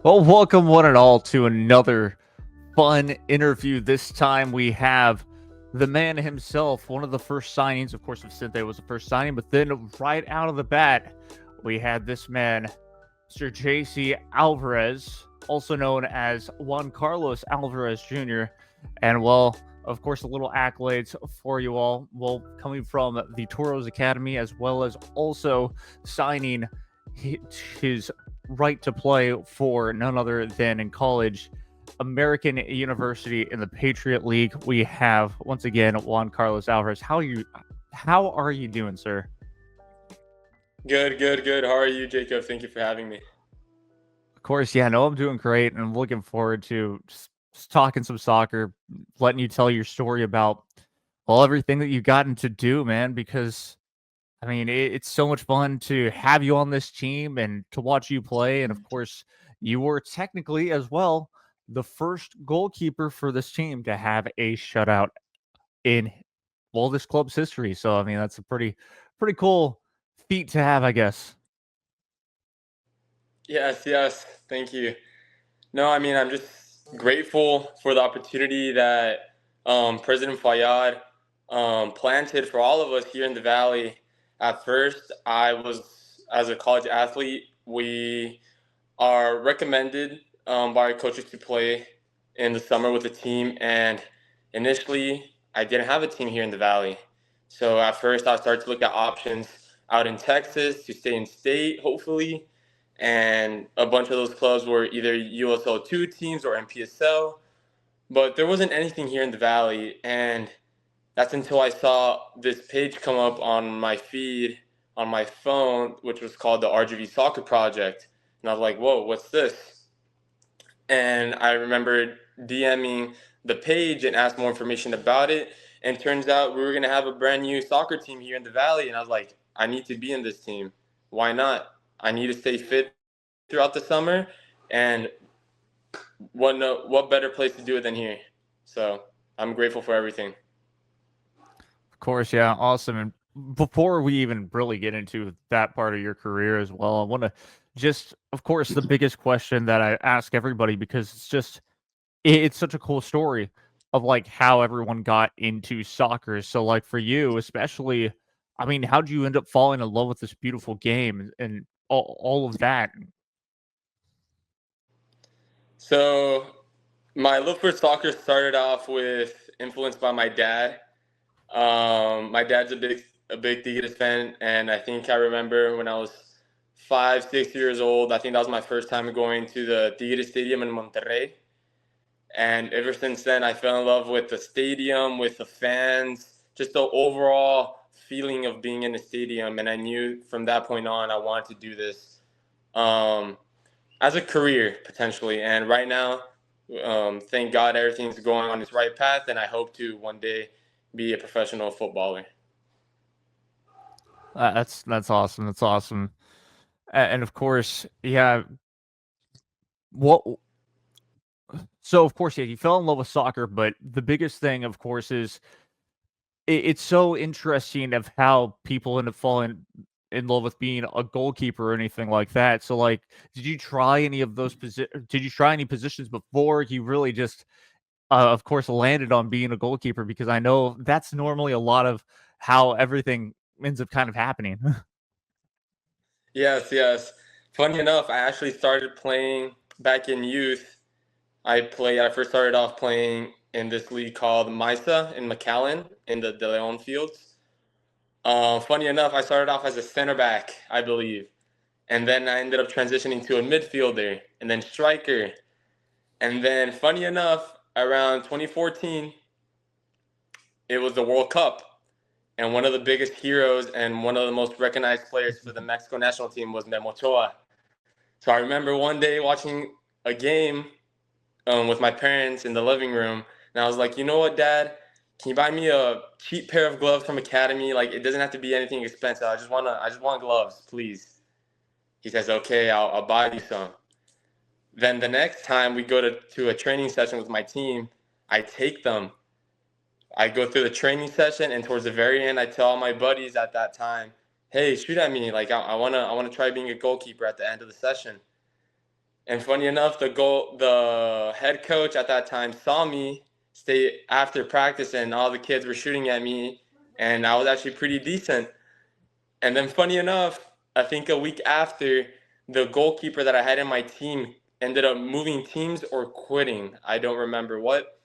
Well, welcome one and all to another fun interview. This time we have the man himself, one of the first signings. Of course, Vicente was the first signing, but then right out of the bat, we had this man, Sir JC Alvarez, also known as Juan Carlos Alvarez Jr. And well, of course, a little accolades for you all. Well, coming from the Toros Academy, as well as also signing his right to play for none other than in college, American University in the Patriot League. We have once again Juan Carlos Alvarez. How are you doing, sir? Good, good, good. How are you, Jacob? Thank you for having me. Of course, yeah, no, I'm doing great, and I'm looking forward to just talking some soccer, letting you tell your story about everything that you've gotten to do, man. Because I mean, it's so much fun to have you on this team and to watch you play. And of course, you were technically as well the first goalkeeper for this team to have a shutout in this club's history. So I mean, that's a pretty cool feat to have, I guess. Yes, yes. Thank you. No, I mean, I'm just grateful for the opportunity that President Fayyad planted for all of us here in the Valley. At first, as a college athlete, we are recommended by our coaches to play in the summer with a team. And initially, I didn't have a team here in the Valley. So at first, I started to look at options out in Texas to stay in state, hopefully. And a bunch of those clubs were either USL2 teams or MPSL. But there wasn't anything here in the Valley. And that's until I saw this page come up on my feed on my phone, which was called the RGV Soccer Project. And I was like, whoa, what's this? And I remember DMing the page and asked more information about it. And turns out we were going to have a brand new soccer team here in the Valley. And I was like, I need to be in this team. Why not? I need to stay fit throughout the summer. And what better place to do it than here? So I'm grateful for everything. Of course, yeah, awesome. And before we even really get into that part of your career as well, I want to just, of course, the biggest question that I ask everybody because it's such a cool story of like how everyone got into soccer. So, like for you, especially, I mean, how did you end up falling in love with this beautiful game and all of that? So my love for soccer started off with influence by my dad. My dad's a big Tigres fan, and I think I remember when I was 5, 6 years old. I think that was my first time going to the Tigres Stadium in Monterrey, and ever since then, I fell in love with the stadium, with the fans, just the overall feeling of being in the stadium. And I knew from that point on, I wanted to do this um, as a career potentially. And right now, thank God everything's going on its right path, and I hope to one day be a professional footballer. That's awesome. That's awesome. And of course, yeah. What So, of course, yeah, you fell in love with soccer, but the biggest thing, of course, is it's so interesting of how people end up falling in love with being a goalkeeper or anything like that. So, like, did you try any positions before you really just, of course, landed on being a goalkeeper? Because I know that's normally a lot of how everything ends up kind of happening. Yes, yes. Funny enough, I actually started playing back in youth. I first started off playing in this league called MISA in McAllen in the De Leon fields. Funny enough, I started off as a center back, I believe. And then I ended up transitioning to a midfielder and then striker. And then, funny enough, around 2014, it was the World Cup. And one of the biggest heroes and one of the most recognized players for the Mexico national team was Memo Ochoa. So I remember one day watching a game with my parents in the living room, and I was like, you know what, Dad? Can you buy me a cheap pair of gloves from Academy? Like, it doesn't have to be anything expensive. I just want gloves, please. He says, okay, I'll buy you some. Then the next time we go to a training session with my team, I take them. I go through the training session, and towards the very end, I tell all my buddies at that time, hey, shoot at me. Like, I wanna try being a goalkeeper at the end of the session. And funny enough, the head coach at that time saw me stay after practice, and all the kids were shooting at me, and I was actually pretty decent. And then, funny enough, I think a week after, the goalkeeper that I had in my team ended up moving teams or quitting. I don't remember what.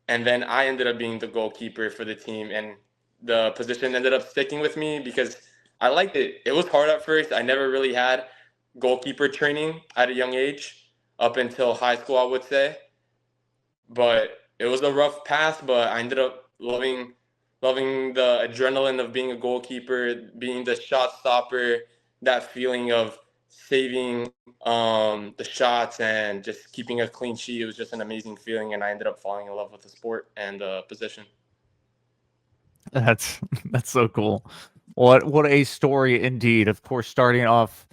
And then I ended up being the goalkeeper for the team, and the position ended up sticking with me because I liked it. It was hard at first. I never really had goalkeeper training at a young age up until high school, I would say. But it was a rough path, but I ended up loving the adrenaline of being a goalkeeper, being the shot stopper, that feeling of saving the shots and just keeping a clean sheet. It was just an amazing feeling, and I ended up falling in love with the sport and the position. That's that's so cool. What a story indeed. Of course, starting off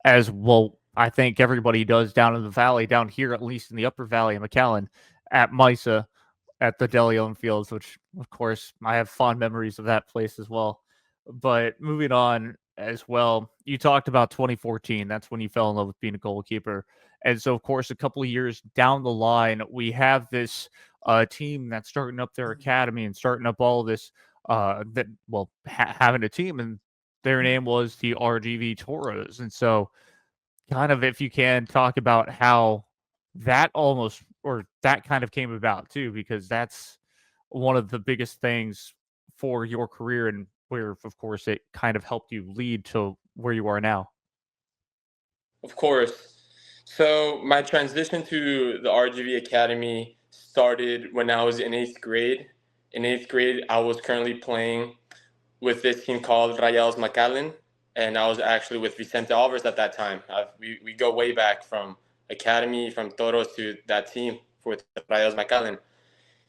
as well, I think everybody does down in the valley, down here at least in the upper valley of McAllen, at Misa, at the Delion Fields, which of course I have fond memories of that place as well. But moving on as well, you talked about 2014. That's when you fell in love with being a goalkeeper. And so, of course, a couple of years down the line, we have this team that's starting up their academy and starting up all of this having a team, and their name was the RGV Toros. And so, kind of, if you can talk about how that kind of came about too, because that's one of the biggest things for your career, and where, of course, it kind of helped you lead to where you are now. Of course. So my transition to the RGV Academy started when I was in eighth grade. In eighth grade, I was currently playing with this team called Rayados McAllen, and I was actually with Vicente Alvarez at that time. We go way back from academy, from Toros to that team with Rayados McAllen.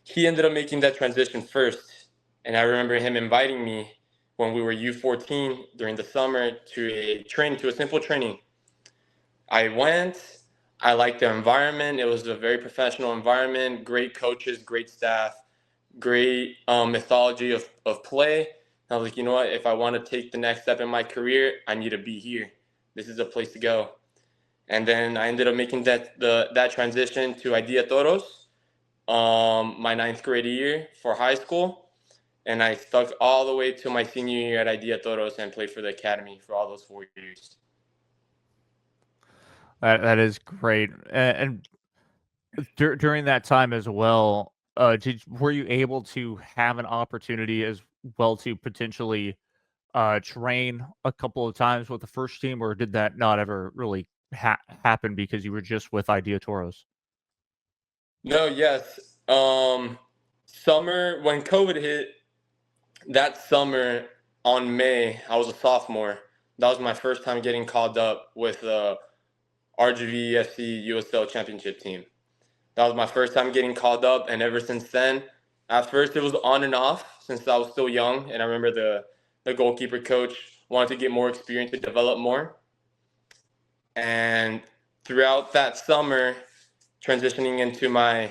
He ended up making that transition first, and I remember him inviting me when we were U14 during the summer to a simple training. I went. I liked the environment. It was a very professional environment, great coaches, great staff, great mythology of play. And I was like, you know what? If I want to take the next step in my career, I need to be here. This is a place to go. And then I ended up making that transition to Idea Toros, my ninth grade year for high school. And I stuck all the way to my senior year at Idea Toros and played for the academy for all those 4 years. That is great. And during that time as well, were you able to have an opportunity as well to potentially train a couple of times with the first team, or did that not ever really happen because you were just with Idea Toros? No, yes. Summer, when COVID hit, that summer on May, I was a sophomore. That was my first time getting called up with the RGV FC USL Championship team. That was my first time getting called up, and ever since then, at first it was on and off since I was still young, and I remember the goalkeeper coach wanted to get more experience to develop more. And throughout that summer, transitioning into my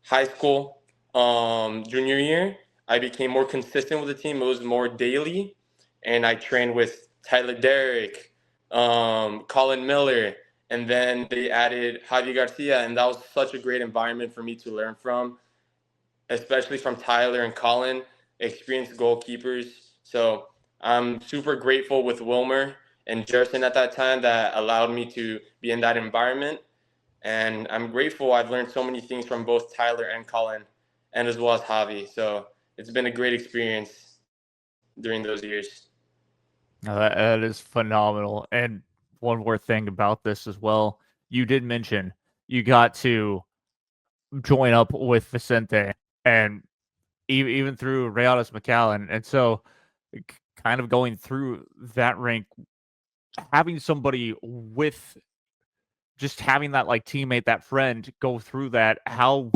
high school junior year, I became more consistent with the team. It was more daily, and I trained with Tyler Derrick, Colin Miller, and then they added Javi Garcia, and that was such a great environment for me to learn from, especially from Tyler and Colin, experienced goalkeepers. So I'm super grateful with Wilmer and Jerson at that time that allowed me to be in that environment. And I'm grateful I've learned so many things from both Tyler and Colin, and as well as Javi. So it's been a great experience during those years. No, that is phenomenal. And one more thing about this as well, you did mention you got to join up with Vicente and even through Rayados McAllen, and so kind of going through that rank, having somebody with just having that like teammate, that friend go through that, how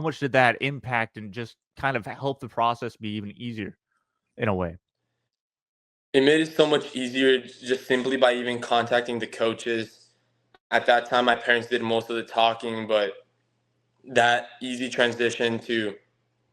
much did that impact and just kind of help the process be even easier in a way? It made it so much easier just simply by even contacting the coaches. At that time, my parents did most of the talking, but that easy transition to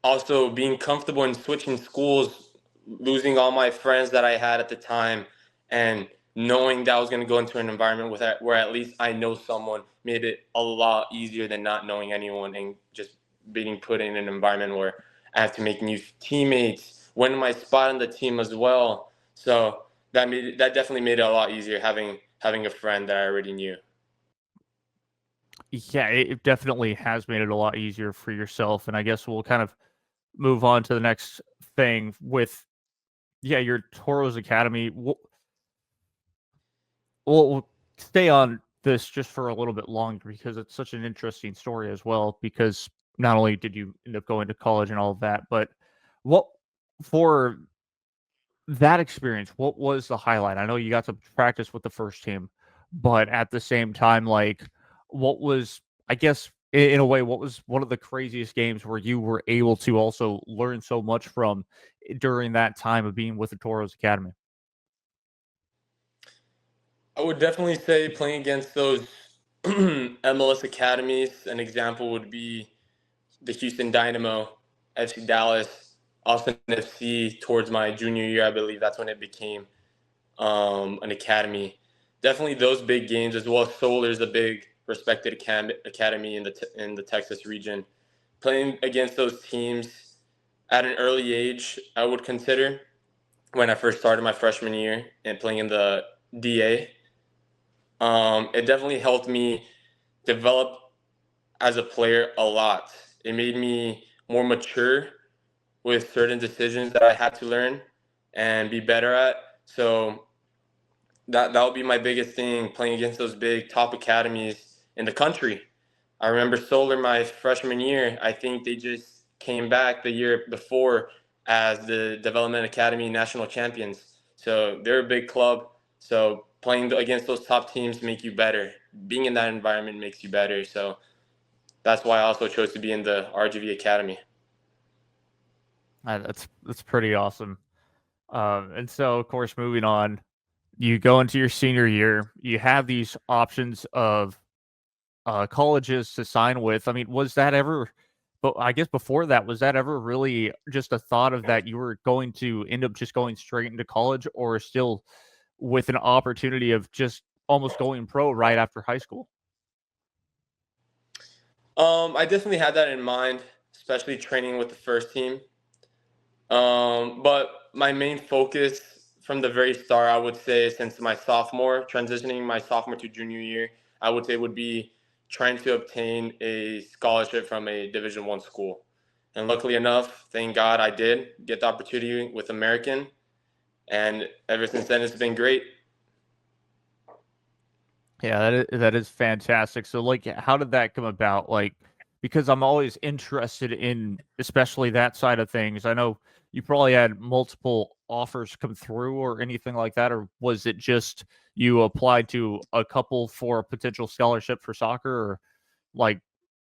also being comfortable in switching schools, losing all my friends that I had at the time, and knowing that I was going to go into an environment where at least I know someone made it a lot easier than not knowing anyone and just being put in an environment where I have to make new teammates, win my spot on the team as well. So that definitely made it a lot easier having a friend that I already knew. Yeah, it definitely has made it a lot easier for yourself, and I guess we'll kind of move on to the next thing with, yeah, your Toros Academy. We'll stay on this just for a little bit longer because it's such an interesting story as well. Because not only did you end up going to college and all of that, but what for that experience, what was the highlight? I know you got to practice with the first team, but at the same time, like, what was, I guess, in a way, what was one of the craziest games where you were able to also learn so much from during that time of being with the Toros Academy? I would definitely say playing against those MLS academies. An example would be the Houston Dynamo, FC Dallas, Austin FC. Towards my junior year, I believe that's when it became an academy. Definitely those big games, as well as Solar's a big respected academy in the Texas region. Playing against those teams at an early age, I would consider when I first started my freshman year and playing in the DA. It definitely helped me develop as a player a lot. It made me more mature with certain decisions that I had to learn and be better at. So that would be my biggest thing, playing against those big top academies in the country. I remember Solar my freshman year. I think they just came back the year before as the Development Academy national champions. So they're a big club. So playing against those top teams make you better. Being in that environment makes you better. So that's why I also chose to be in the RGV Academy. That's pretty awesome. And so, of course, moving on, you go into your senior year. You have these options of colleges to sign with. I mean, was that ever? But I guess before that, was that ever really just a thought of that you were going to end up just going straight into college, or still with an opportunity of just almost going pro right after high school? I definitely had that in mind, especially training with the first team. But my main focus from the very start, I would say, since my sophomore, transitioning my sophomore to junior year, I would say would be trying to obtain a scholarship from a Division One school. And luckily enough, thank God I did get the opportunity with American. And ever since then, it's been great. Yeah, that is fantastic. So, like, how did that come about? Like, because I'm always interested in, especially that side of things. I know you probably had multiple offers come through or anything like that, or was it just you applied to a couple for a potential scholarship for soccer? Or like,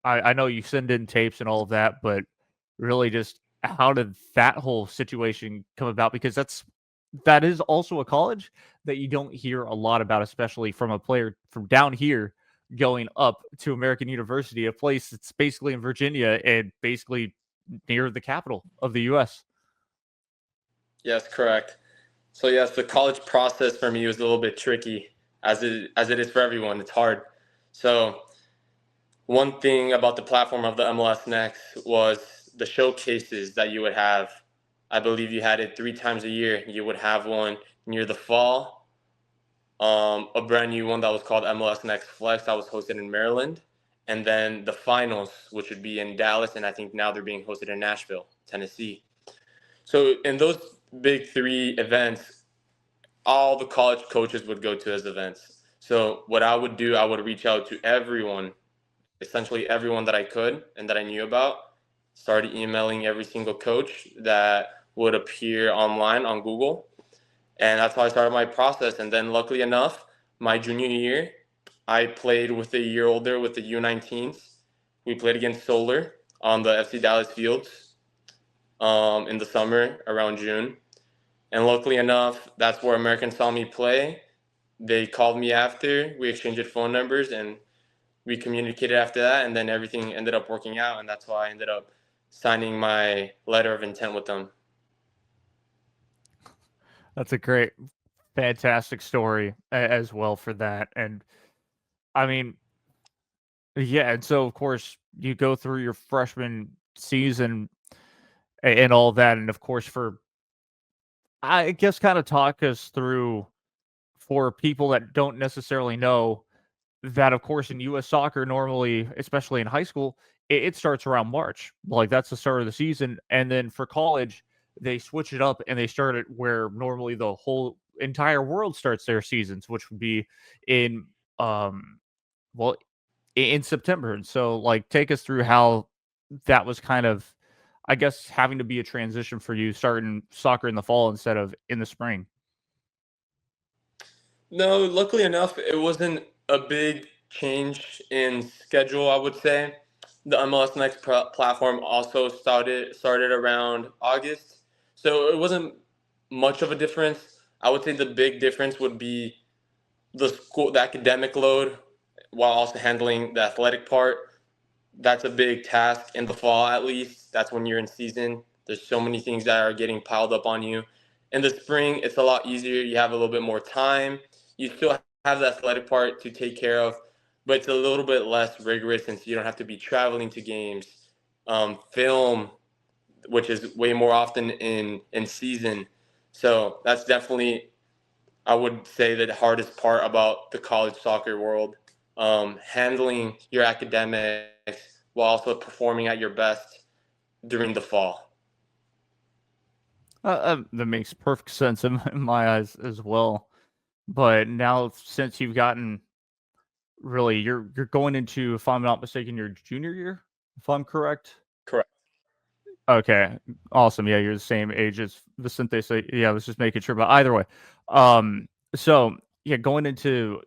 I know you send in tapes and all of that, but really just how did that whole situation come about? Because that is also a college that you don't hear a lot about, especially from a player from down here going up to American University, a place that's basically in Virginia and basically near the capital of the US. Yes, correct. So yes, the college process for me was a little bit tricky, as it is for everyone. It's hard. So one thing about the platform of the MLS Next was the showcases that you would have. I believe you had it 3 times a year. You would have one near the fall, a brand new one that was called MLS Next Flex that was hosted in Maryland, and then the finals, which would be in Dallas, and I think now they're being hosted in Nashville, Tennessee. So in those big three events, all the college coaches would go to those events. So what I would do, I would reach out to everyone, essentially everyone that I could and that I knew about. Started emailing every single coach that would appear online on Google. And that's how I started my process. And then luckily enough, my junior year, I played with a year older with the U19s. We played against Solar on the FC Dallas fields in the summer around June. And luckily enough, that's where American saw me play. They called me after. We exchanged phone numbers and we communicated after that. And then everything ended up working out. And that's why I ended up signing my letter of intent with them. That's a great fantastic story as well for that. And I mean, yeah, and so of course you go through your freshman season and all that, and of course for I guess kind of talk us through for people that don't necessarily know that of course in US soccer normally, especially in high school, it starts around March. Like that's the start of the season. And then for college, they switch it up and they start it where normally the whole entire world starts their seasons, which would be in um well in September. And so like take us through how that was kind of I guess having to be a transition for you starting soccer in the fall instead of in the spring. No, luckily enough, it wasn't a big change in schedule, I would say. The MLS Next platform also started around August. So it wasn't much of a difference. I would say the big difference would be the academic load while also handling the athletic part. That's a big task in the fall, at least. That's when you're in season. There's so many things that are getting piled up on you. In the spring, it's a lot easier. You have a little bit more time. You still have the athletic part to take care of, but it's a little bit less rigorous since you don't have to be traveling to games. Film, which is way more often in season. So that's definitely, I would say, the hardest part about the college soccer world. Handling your academics while also performing at your best during the fall. That makes perfect sense in my eyes as well. But now since you've gotten really you're going into, if I'm not mistaken, your junior year, if I'm correct? Correct. Okay, awesome. Yeah, you're the same age as Vicente. So yeah, I was just making sure. But either way, um, so yeah, going into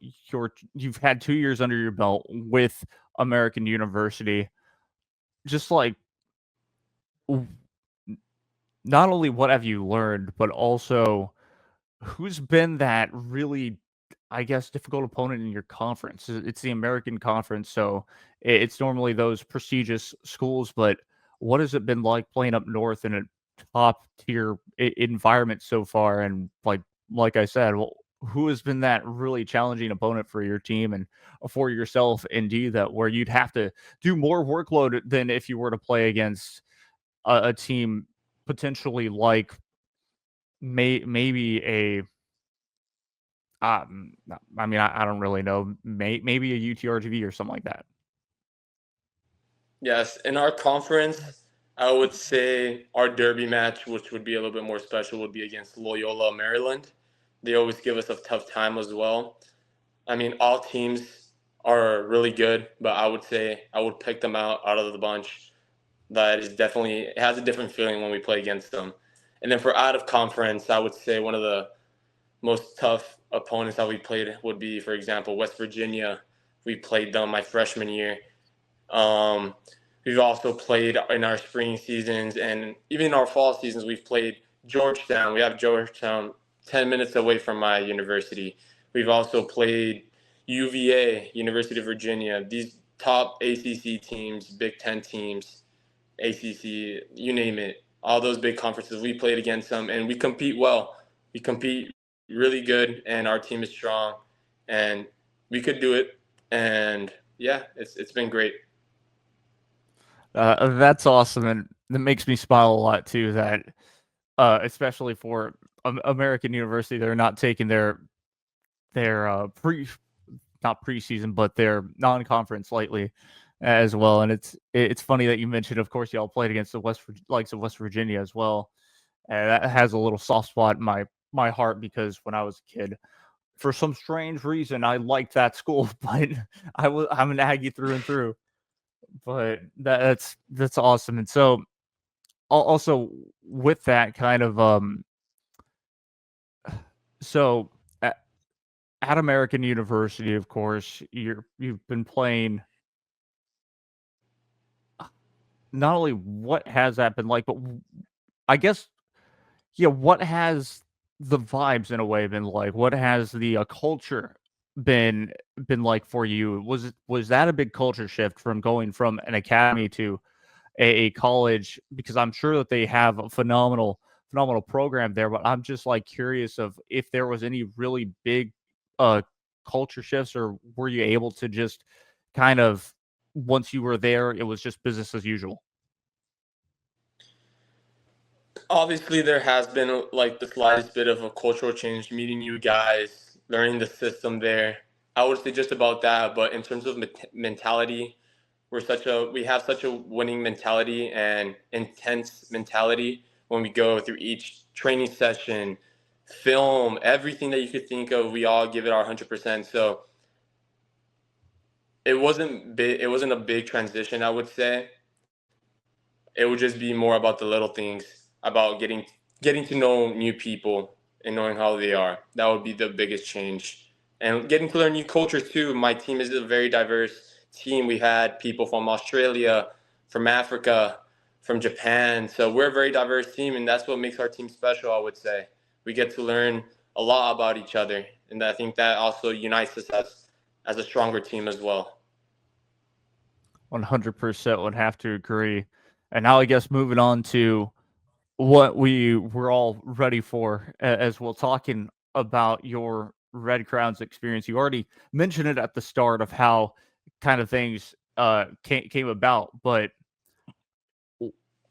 you've had 2 years under your belt with American University. Just like w- not only what have you learned, but also who's been that really, I guess, difficult opponent in your conference? It's the American Conference, so it's normally those prestigious schools. But what has it been like playing up north in a top tier environment so far? And like I said, well, who has been that really challenging opponent for your team and for yourself? And do that where you'd have to do more workload than if you were to play against a team potentially like maybe a I mean, I don't really know. Maybe a UTRGV or something like that. Yes, in our conference, I would say our derby match, which would be a little bit more special, would be against Loyola, Maryland. They always give us a tough time as well. I mean, all teams are really good, but I would say I would pick them out of the bunch. That is definitely, it has a different feeling when we play against them. And then for out of conference, I would say one of the most tough opponents that we played would be, for example, West Virginia. We played them my freshman year. Um, we've also played in our spring seasons and even in our fall seasons. We've played Georgetown. We have Georgetown 10 minutes away from my university. We've also played UVA, University of Virginia. These top ACC teams, Big Ten teams, ACC, you name it. All those big conferences, we played against them, and we compete well. We compete really good, and our team is strong, and we could do it. And yeah, it's been great. That's awesome, and that makes me smile a lot too. That especially for American University, they're not taking their not preseason, but their non-conference lightly as well. And it's funny that you mentioned, of course, y'all played against the likes of West Virginia as well. And that has a little soft spot in my heart because when I was a kid, for some strange reason, I liked that school, but I'm an Aggie through and through. But that's awesome. And so also with that kind of so at American University, of course, you've been playing. Not only what has that been like, but I guess yeah, what has the vibes in a way been like? What has the culture been like for you? Was that a big culture shift from going from an academy to a college? Because I'm sure that they have a phenomenal program there. But I'm just like curious of if there was any really big culture shifts, or were you able to just kind of once you were there, it was just business as usual? Obviously, there has been like the slightest bit of a cultural change, meeting you guys, learning the system there. I would say just about that. But in terms of mentality, we have such a winning mentality and intense mentality when we go through each training session, film, everything that you could think of. We all give it our 100%. So it wasn't big. It wasn't a big transition, I would say. It would just be more about the little things, about getting to know new people and knowing how they are. That would be the biggest change, and getting to learn new cultures too. My team is a very diverse team. We had people from Australia, from Africa, from Japan. So we're a very diverse team, and that's what makes our team special, I would say. We get to learn a lot about each other, and I think that also unites us as a stronger team as well. 100% would have to agree. And now I guess moving on to what we were all ready for, as we're talking about your Red Crowns experience. You already mentioned it at the start of how kind of things came about, but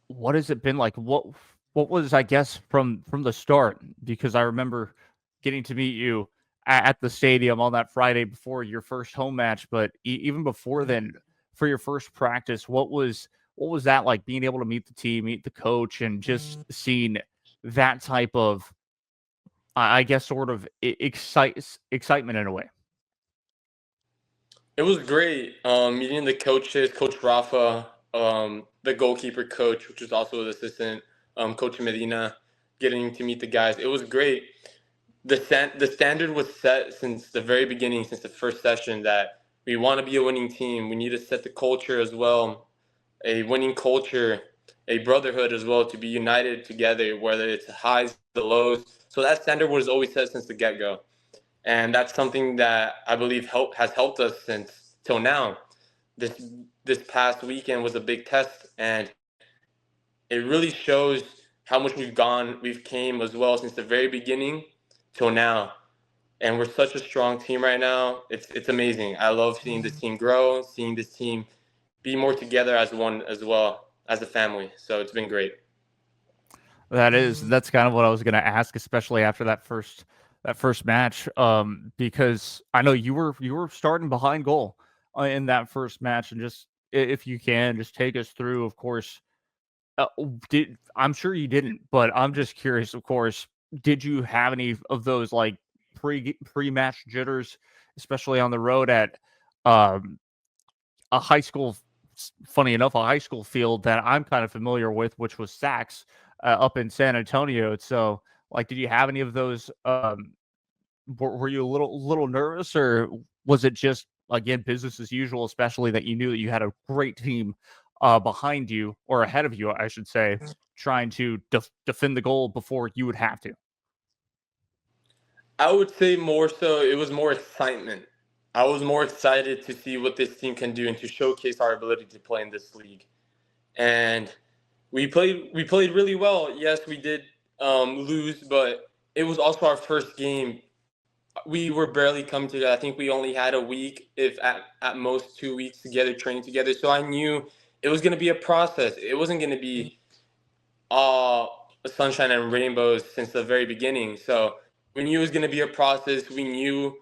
what has it been like? What was, I guess, from the start? Because I remember getting to meet you at the stadium on that Friday before your first home match, but even before then, for your first practice, what was that like? Being able to meet the team, meet the coach, and just seeing that type of, I guess, sort of excitement in a way. It was great meeting the coaches, Coach Rafa, the goalkeeper coach, which was also the assistant, Coach Medina, getting to meet the guys. It was great. The standard was set since the very beginning, since the first session, that we want to be a winning team. We need to set the culture as well, a winning culture, a brotherhood as well, to be united together, whether it's the highs, the lows. So that standard was always set since the get go, and that's something that I believe has helped us since till now. This this past weekend was a big test, and it really shows how much we've came as well since the very beginning till now. And we're such a strong team right now. It's amazing. I love seeing this team grow, seeing this team be more together as one as well as a family. So it's been great. That's kind of what I was going to ask, especially after that first match, because I know you were starting behind goal in that first match, and just if you can just take us through, of course. Did I'm sure you didn't, but I'm just curious, of course, did you have any of those like pre-match jitters, especially on the road at um a high school, funny enough, a high school field that I'm kind of familiar with, which was Saks up in San Antonio. So, like, did you have any of those? Were you a little nervous, or was it just again business as usual? Especially that you knew that you had a great team behind you, or ahead of you, I should say, trying to defend the goal before you would have to. I would say more so it was more excitement. I was more excited to see what this team can do and to showcase our ability to play in this league. And we played really well. Yes, we did lose, but it was also our first game. We were barely coming together. I think we only had a week, if at most 2 weeks together, training together. So I knew it was going to be a process. It wasn't going to be sunshine and rainbows since the very beginning. So we knew it was going to be a process. We knew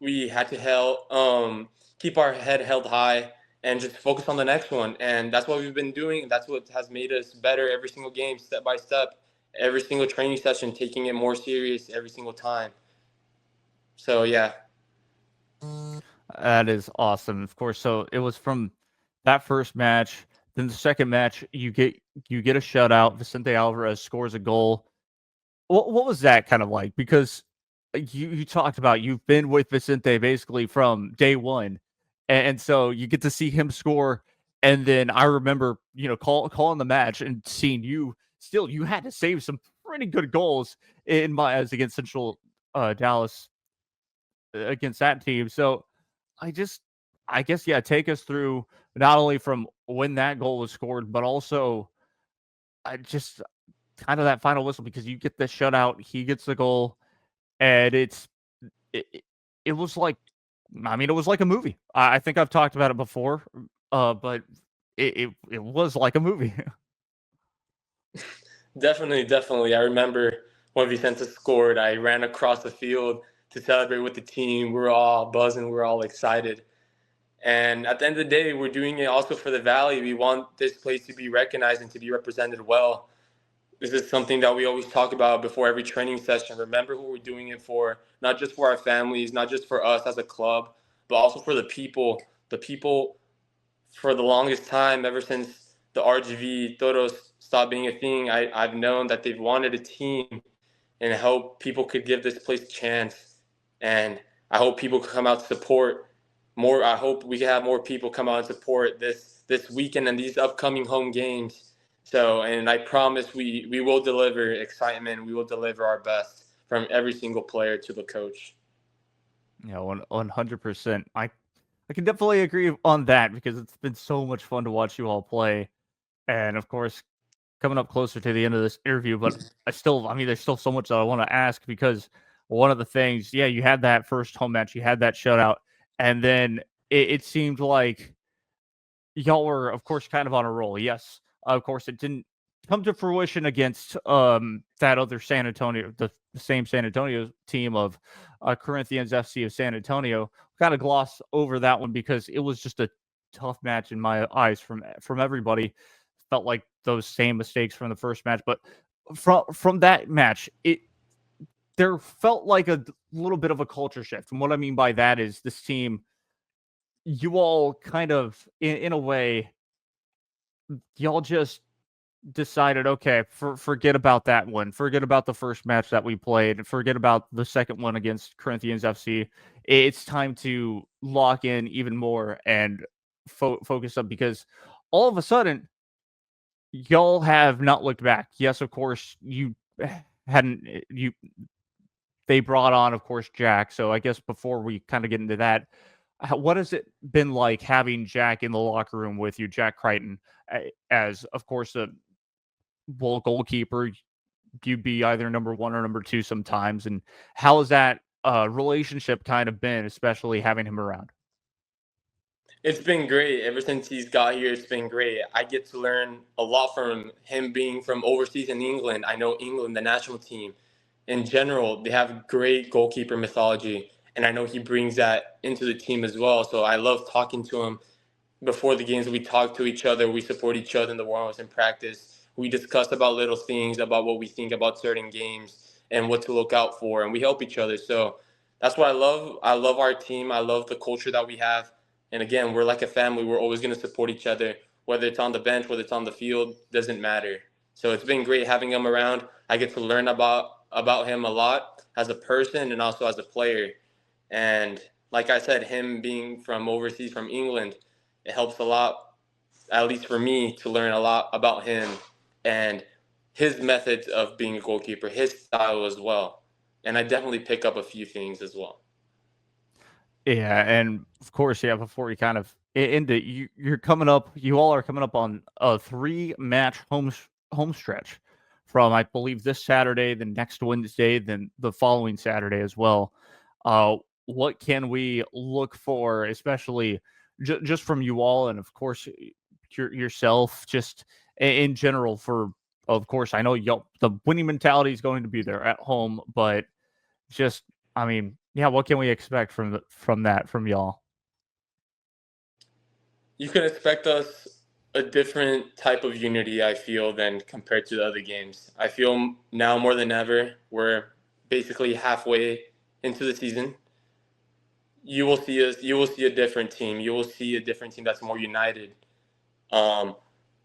we had to keep our head held high and just focus on the next one. And that's what we've been doing. That's what has made us better every single game, step by step, every single training session, taking it more serious every single time. So yeah. That is awesome. Of course, so it was from that first match. Then the second match, you get a shutout. Vicente Alvarez scores a goal. What was that kind of like? Because you talked about you've been with Vicente basically from day one, and so you get to see him score. And then I remember, calling the match and seeing you. Still, you had to save some pretty good goals in my eyes against Central Dallas, against that team. So I just, I guess, yeah, take us through not only from when that goal was scored, but also I just kind of that final whistle because you get the shutout, he gets the goal, and it, it it was like, I mean, it was like a movie. I think I've talked about it before, but it was like a movie. Definitely. I remember when Vicente scored, I ran across the field to celebrate with the team. We were all buzzing, we were all excited. And at the end of the day, we're doing it also for the Valley. We want this place to be recognized and to be represented well. This is something that we always talk about before every training session. Remember who we're doing it for, not just for our families, not just for us as a club, but also for the people. The people, for the longest time, ever since the RGV Toros stopped being a thing, I've known that they've wanted a team, and I hope people could give this place a chance. And I hope people could come out to support more. I hope we can have more people come out and support this weekend and these upcoming home games. So, and I promise we will deliver excitement. We will deliver our best from every single player to the coach. Yeah, 100%. I can definitely agree on that because it's been so much fun to watch you all play. And of course, coming up closer to the end of this interview, but I mean, there's still so much that I want to ask because one of the things, yeah, you had that first home match, you had that shutout, and then it seemed like y'all were, of course, kind of on a roll. Yes, of course, it didn't come to fruition against that other San Antonio, the same San Antonio team of Corinthians FC of San Antonio. Kind of gloss over that one because it was just a tough match in my eyes from everybody. Felt like those same mistakes from the first match, but from that match, there felt like a little bit of a culture shift. And what I mean by that is this team, you all kind of in a way, y'all just decided, okay, forget about that one. Forget about the first match that we played. Forget about the second one against Corinthians FC. It's time to lock in even more and focus up because all of a sudden, y'all have not looked back. Yes, of course, you hadn't you they brought on, of course, Jack. So I guess before we kind of get into that, what has it been like having Jack in the locker room with you, Jack Crichton, as of course a goalkeeper? You'd be either number one or number two sometimes. And how has that relationship kind of been, especially having him around? It's been great. Ever since he's got here, it's been great. I get to learn a lot from him being from overseas in England. I know England, the national team, in general, they have great goalkeeper mythology. And I know he brings that into the team as well. So I love talking to him before the games. We talk to each other. We support each other in the warm-ups and practice. We discuss about little things, about what we think about certain games and what to look out for. And we help each other. So that's what I love. I love our team. I love the culture that we have. And again, we're like a family. We're always going to support each other, whether it's on the bench, whether it's on the field, doesn't matter. So it's been great having him around. I get to learn about him a lot as a person and also as a player. And like I said, him being from overseas, from England, it helps a lot, at least for me, to learn a lot about him and his methods of being a goalkeeper, his style as well. And I definitely pick up a few things as well. Yeah, and of course, yeah. Before we kind of end it, you're coming up. You all are coming up on a 3-match home stretch from, I believe, this Saturday, the next Wednesday, then the following Saturday as well. What can we look for, especially just from you all, and of course yourself, just in general? For, of course, I know y'all, the winning mentality is going to be there at home, but just, I mean, yeah, what can we expect from y'all? You can expect us a different type of unity, I feel, than compared to the other games. I feel now more than ever, we're basically halfway into the season. You will see a different team. You will see a different team that's more united, um,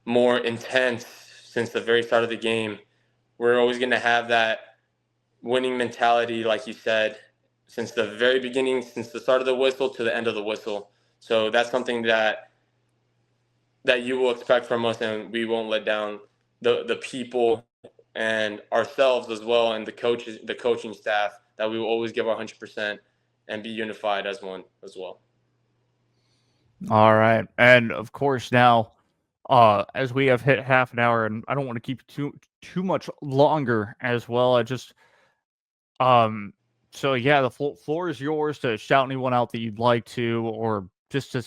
more intense since the very start of the game. We're always going to have that winning mentality, like you said, since the very beginning, since the start of the whistle to the end of the whistle. So that's something that you will expect from us, and we won't let down the people and ourselves as well, and the coaching staff. That we will always give our 100% and be unified as one as well. All right, and of course now, as we have hit half an hour, and I don't want to keep too much longer as well. I just so yeah, the floor is yours to shout anyone out that you'd like to, or just to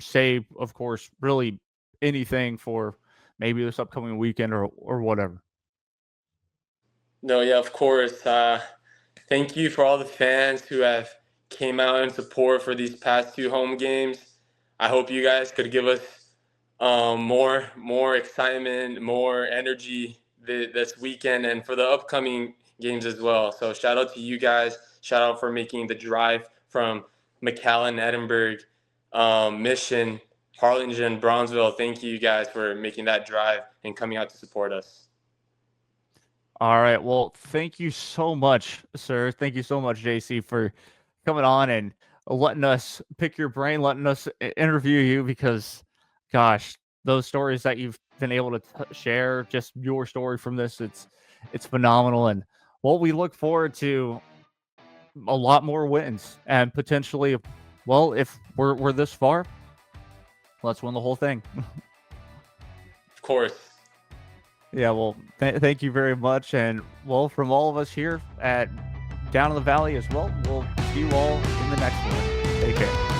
say, of course, really anything for maybe this upcoming weekend or whatever. No, yeah, of course. Thank you for all the fans who have came out in support for these past 2 home games. I hope you guys could give us more excitement, more energy this weekend and for the upcoming games as well. So shout out to you guys. Shout out for making the drive from McAllen, Edinburgh, Mission, Harlingen, Bronzeville. Thank you guys for making that drive and coming out to support us. All right. Well, thank you so much, sir. Thank you so much, JC, for coming on and letting us pick your brain, letting us interview you because, gosh, those stories that you've been able to share, just your story from this, it's phenomenal. And well, we look forward to a lot more wins and potentially, well, if we're this far, let's win the whole thing. Of course. Yeah, well, thank you very much. And, well, from all of us here at Down in the Valley as well, we'll see you all in the next one. Take care.